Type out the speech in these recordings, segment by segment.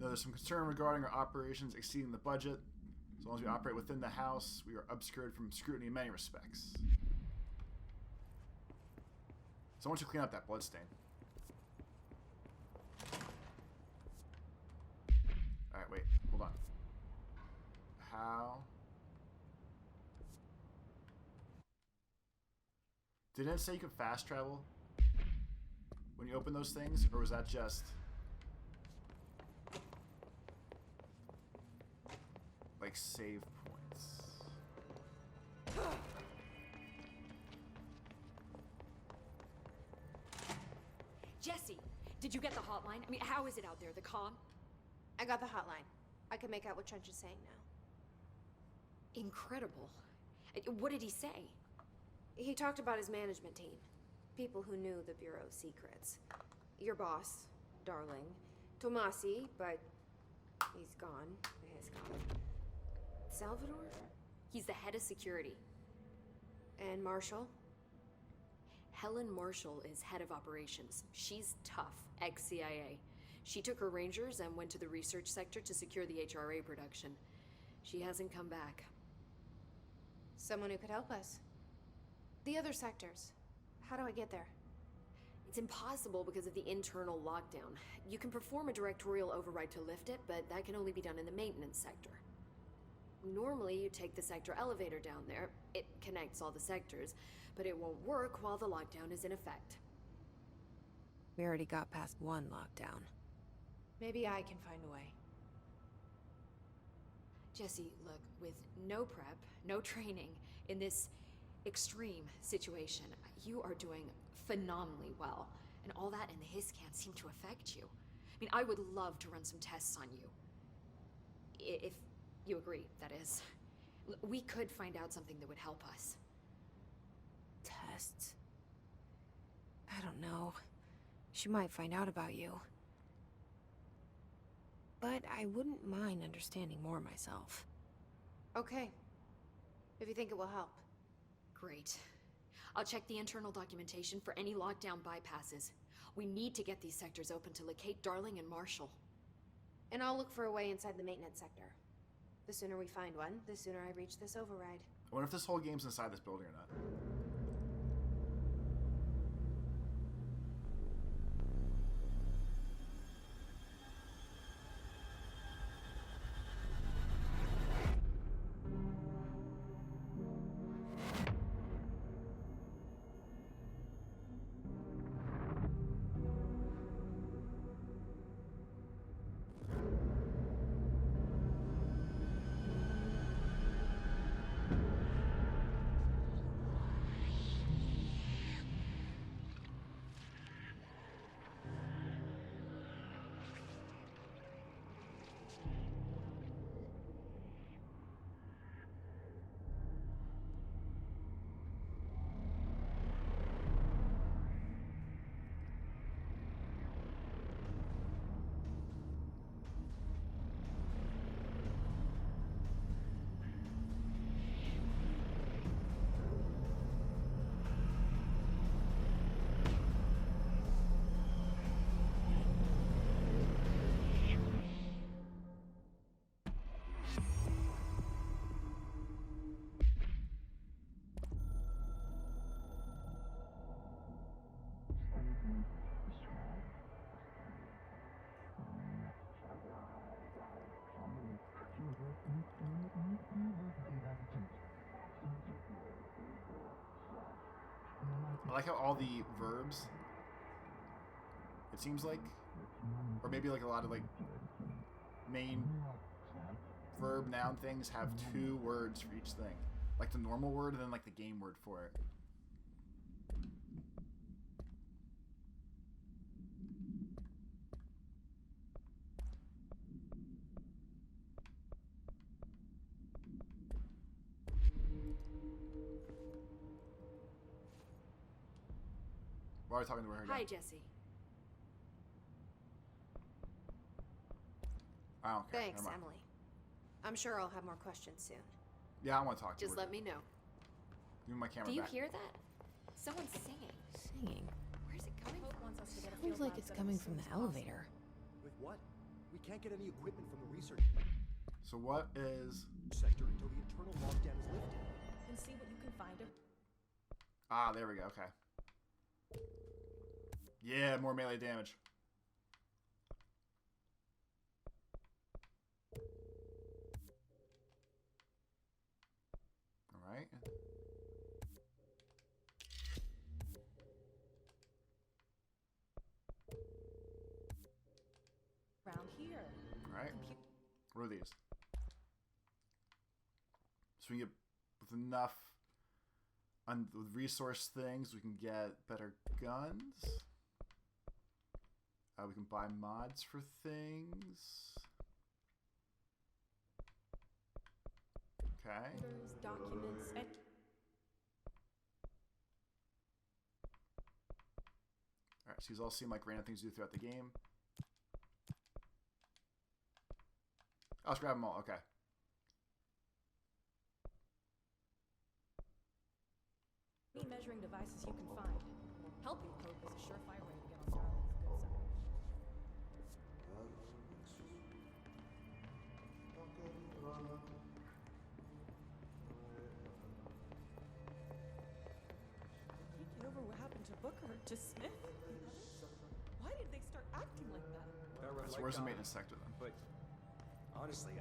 there's some concern regarding our operations exceeding the budget. As long as we operate within the house, we are obscured from scrutiny in many respects. Someone should clean up that bloodstain. Alright, wait. Hold on. How? Didn't it say you could fast travel when you open those things? Or was that just... like save points? Jesse, did you get the hotline? I mean, how is it out there, the comm? I got the hotline. I can make out what Trench is saying now. Incredible. What did he say? He talked about his management team. People who knew the Bureau's secrets. Your boss, Darling. Tomasi, but he's gone. He's gone. Salvador? He's the head of security. And Marshall? Helen Marshall is head of operations. She's tough, ex-CIA. She took her rangers and went to the research sector to secure the HRA production. She hasn't come back. Someone who could help us. The other sectors. How do I get there? It's impossible because of the internal lockdown. You can perform a directorial override to lift it, but that can only be done in the maintenance sector. Normally, you take the sector elevator down there. It connects all the sectors, but it won't work while the lockdown is in effect. We already got past one lockdown. Maybe I can find a way. Jesse, look, with no prep, no training, in this extreme situation, you are doing phenomenally well. And all that and the hiss can't seem to affect you. I mean, I would love to run some tests on you. If you agree, that is. We could find out something that would help us. Tests? I don't know. She might find out about you. But I wouldn't mind understanding more myself. Okay. If you think it will help. Great. I'll check the internal documentation for any lockdown bypasses. We need to get these sectors open to locate Darling and Marshall. And I'll look for a way inside the maintenance sector. The sooner we find one, the sooner I reach this override. I wonder if this whole game's inside this building or not. I like how all the verbs, it seems like, or maybe like a lot of like main verb noun things have two words for each thing. Like the normal word and then like the game word for it. Why are we talking to her again? Hi, Jesse. I don't care. Thanks, Emily. I'm sure I'll have more questions soon. Yeah, I want to talk to her. Just let me know. Give me my camera Do you back. hear that? Someone's singing. Singing? Where's it coming from? Sounds like it's coming from the elevator. With what? We can't get any equipment from the research So what is... sector until the internal lockdown is lifted. And see what you can find of. Ah, there we go. Okay. Yeah, more melee damage. Alright. Around here. Alright. What are these? So we can get with enough with resource things, we can get better guns. We can buy mods for things. Okay. Orders, documents, and Alright, so these all seem like random things to do throughout the game. Oh, let's grab them all. Okay. any measuring devices you can find. Helping Pope is a surefire way to get on Darling's good side. Can't get over what happened to Booker, to Smith. Why did they start acting like that? So where's the maintenance sector then? But honestly,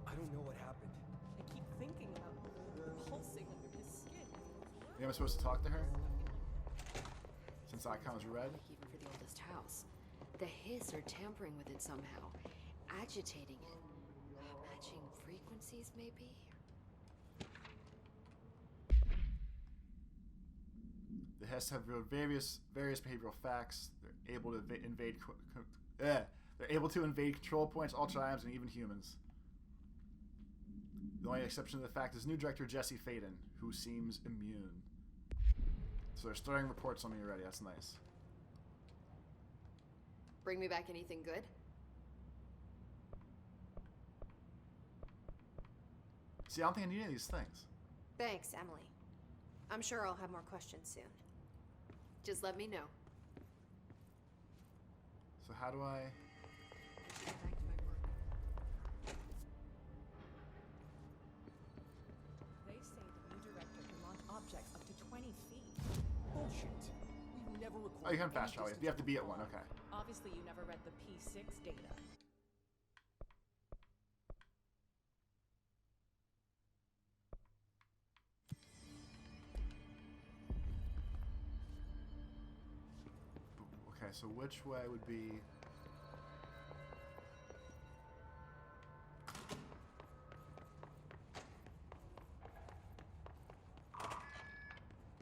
I don't know what happened. I keep thinking about the pulsing under his skin. Am I supposed to talk to her? Since icon is red? Even for the oldest house. The hiss are tampering with it somehow. Agitating it. Matching frequencies, maybe? The Hess have various behavioral facts. They're able to they're able to invade control points, all tribes, and even humans. The only exception to the fact is new director Jesse Faden, who seems immune. So they're starting reports on me already. That's nice. Bring me back anything good? See, I don't think I need any of these things. Thanks, Emily. I'm sure I'll have more questions soon. Just let me know. So how do I... Get back to my work. They say the new director can launch objects up to 20 feet. Bullshit. We've never recorded. Oh, you can fast travel. You have to be at one. Okay. Obviously, you never read the P6 data. Okay, so which way would be...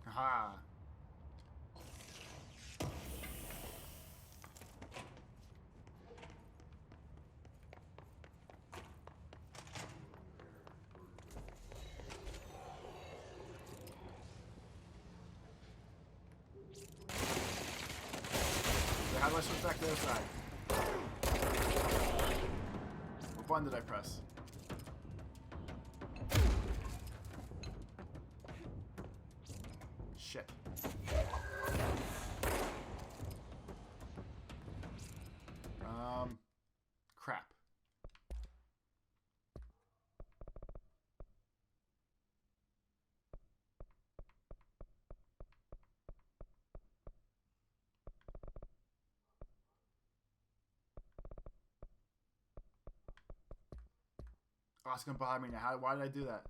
Aha! So how do I switch back to the other side? What button did I press? Shit. Crap. Oh, it's gonna bother me now. Why did I do that?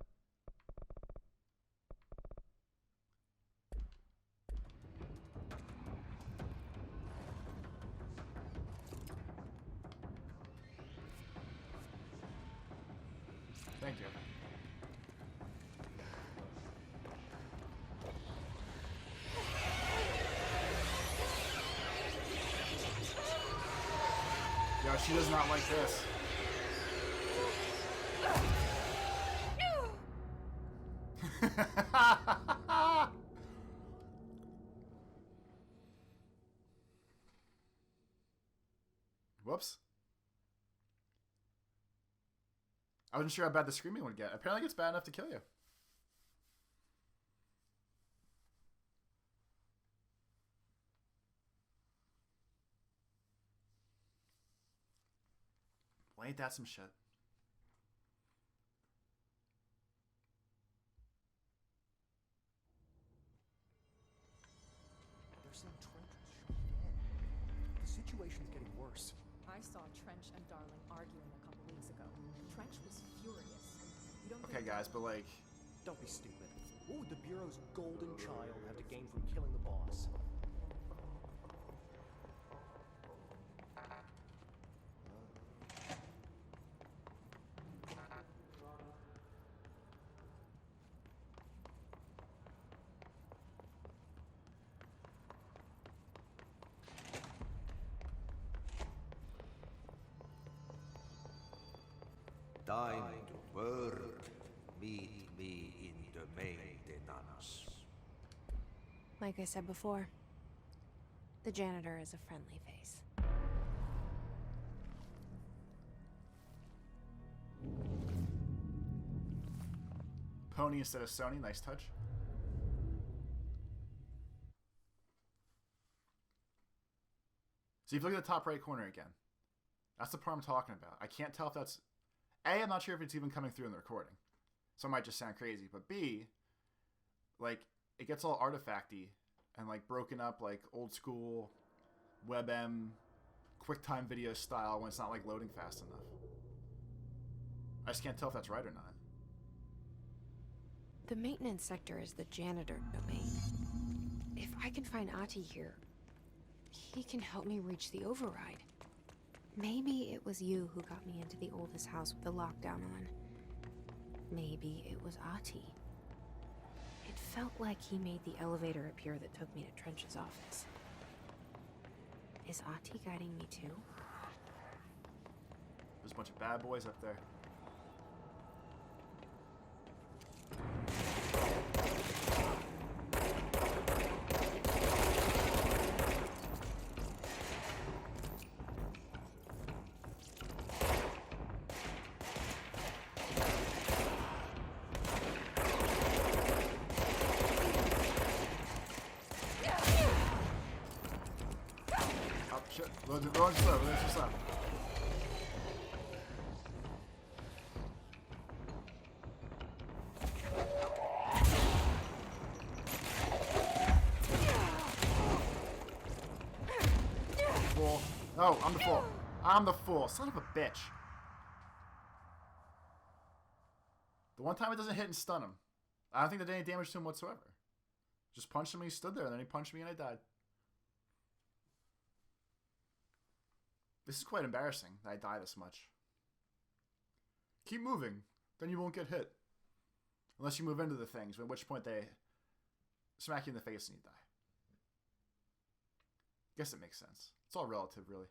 Thank you. Yo, she does not like this. Whoops. I wasn't sure how bad the screaming would get. Apparently it's bad enough to kill you. ain't that some shit? They're saying Trench was shot dead. The situation's getting worse. I saw Trench and Darling arguing a couple weeks ago. Trench was furious. You don't Okay, think guys, but like, Don't be stupid. What would the Bureau's golden child have to gain from killing the boss? Dein word, meet me in the maintenance. Like I said before, the janitor is a friendly face. Pony instead of Sony, nice touch. So if you look at the top right corner again, that's the part I'm talking about. I can't tell if that's... A, I'm not sure if it's even coming through in the recording. So it might just sound crazy. But B, like, it gets all artifacty and, like, broken up, like, old school WebM QuickTime video style when it's not, like, loading fast enough. I just can't tell if that's right or not. The maintenance sector is the janitor domain. If I can find AHTI here, he can help me reach the override. Maybe it was you who got me into the oldest house with the lockdown on. Maybe it was AHTI. It felt like he made the elevator appear that took me to Trench's office. Is AHTI guiding me too? There's a bunch of bad boys up there. Oh, shit. Load your slow. Load your slow. Fool. No, I'm the fool. I'm the fool. Son of a bitch. The one time it doesn't hit and stun him. I don't think that did any damage to him whatsoever. Just punched him and he stood there, and then he punched me and I died. This is quite embarrassing that I die this much. Keep moving, then you won't get hit. Unless you move into the things, at which point they smack you in the face and you die. Guess it makes sense. It's all relative, really.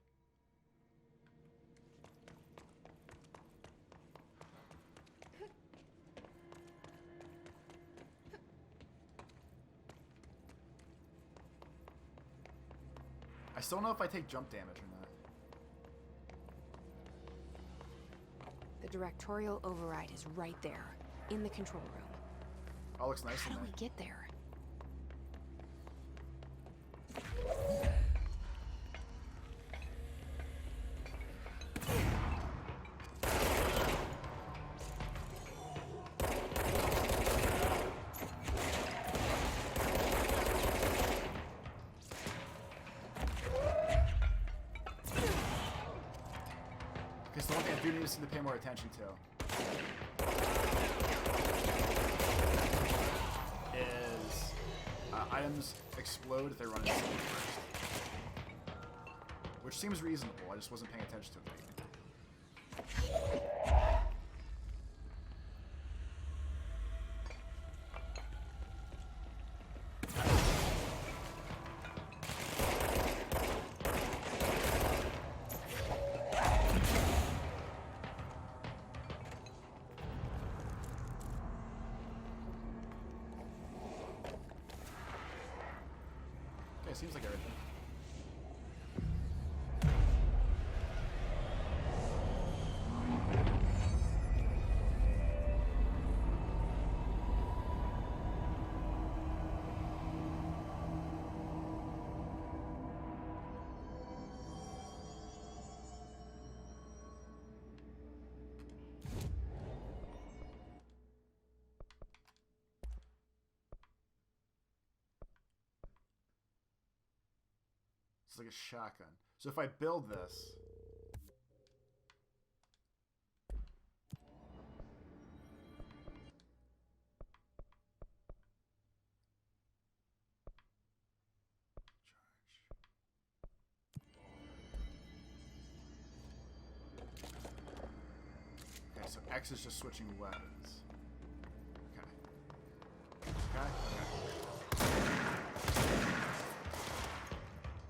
I still don't know if I take jump damage or not. The directorial override is right there, in the control room. Oh, looks nice How in do there. we get there? Because the one thing I do need to pay more attention to is items explode if they run into something first. Which seems reasonable, I just wasn't paying attention to it. Okay, seems like everything. It's like a shotgun. So if I build this... Okay, so X is just switching weapons. Okay. Okay, okay.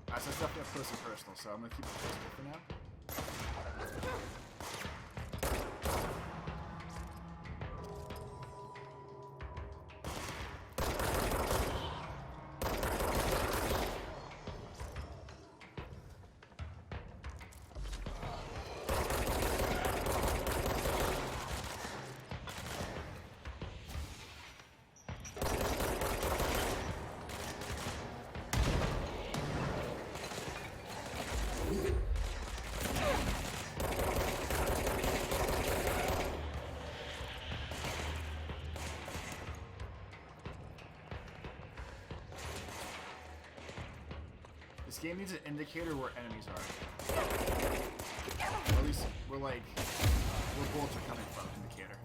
Alright, so it's definitely up close and personal, so I'm gonna keep it personal for now. This game needs an indicator where enemies are. Or at least we're like where bullets are coming from, indicator.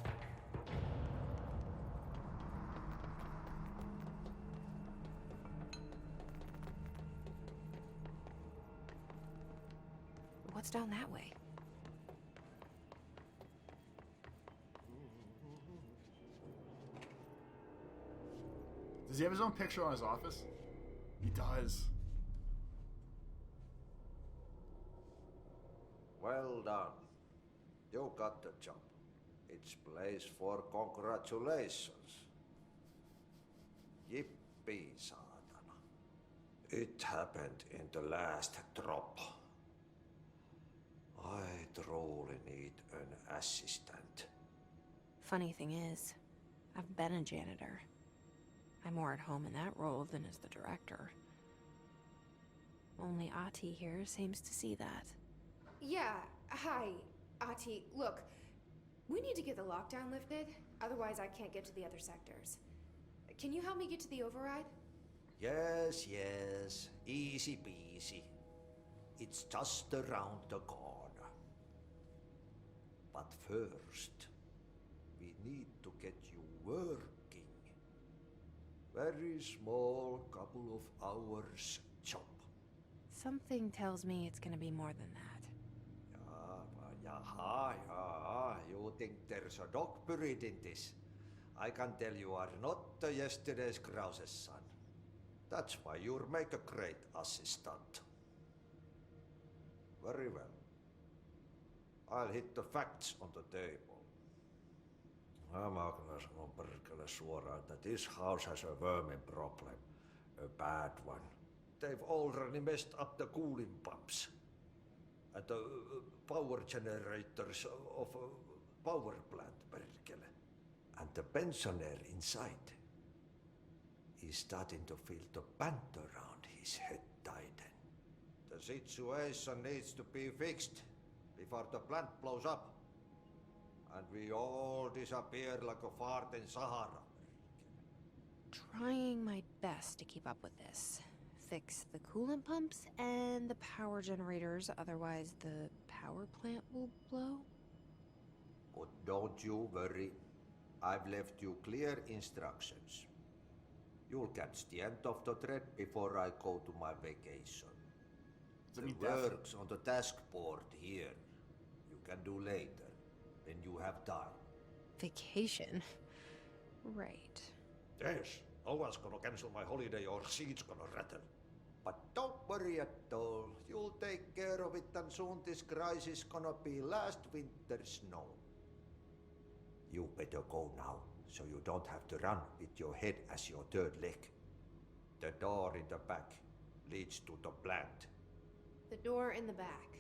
What's down that way? Does he have his own picture on his office? He does. Well done. You got the job. It's place for congratulations. Yippee, saatana. It happened in the last drop. I truly need an assistant. Funny thing is, I've been a janitor. I'm more at home in that role than as the director. Only AHTI here seems to see that. Yeah, hi, AHTI. Look, we need to get the lockdown lifted, otherwise I can't get to the other sectors. Can you help me get to the override? Yes, yes. Easy peasy. It's just around the corner. But first, we need to get you working. Very small, couple of hours job. Something tells me it's gonna be more than that. Yeah. You think there's a dog buried in this? I can tell you are not yesterday's Krause's son. That's why you'll make a great assistant. Very well. I'll hit the facts on the table. Mä kyllä sanon perkele suoraan, että this house has a vermin problem. A bad one. They've already messed up the cooling pumps. And the power generators of a power plant, perkele. And the pensioner inside is starting to feel the band around his head tighten. The situation needs to be fixed before the plant blows up. And we all disappear like a fart in Sahara. Trying my best to keep up with this. Fix the coolant pumps and the power generators, otherwise the power plant will blow? But don't you worry. I've left you clear instructions. You'll catch the end of the thread before I go to my vacation. The works on the task board here, you can do later, when you have time. Vacation? Right. Yes, no one's gonna cancel my holiday or seat's gonna rattle. But don't worry at all. You'll take care of it and soon this crisis gonna be last winter's snow. You better go now, so you don't have to run with your head as your third leg. The door in the back leads to the plant. The door in the back.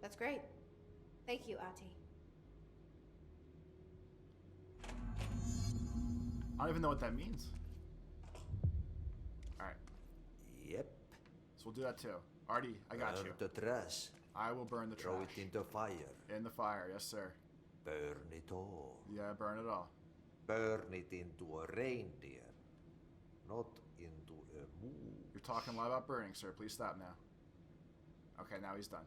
That's great. Thank you, AHTI. I don't even know what that means. Alright. Yep. So we'll do that too. Artie, I got you. Burn the trash. I will burn the trash. Throw it in the fire. In the fire, yes sir. Burn it all. Yeah, burn it all. Burn it into a reindeer, not into a moon. You're talking a lot about burning, sir. Please stop now. Okay, now he's done.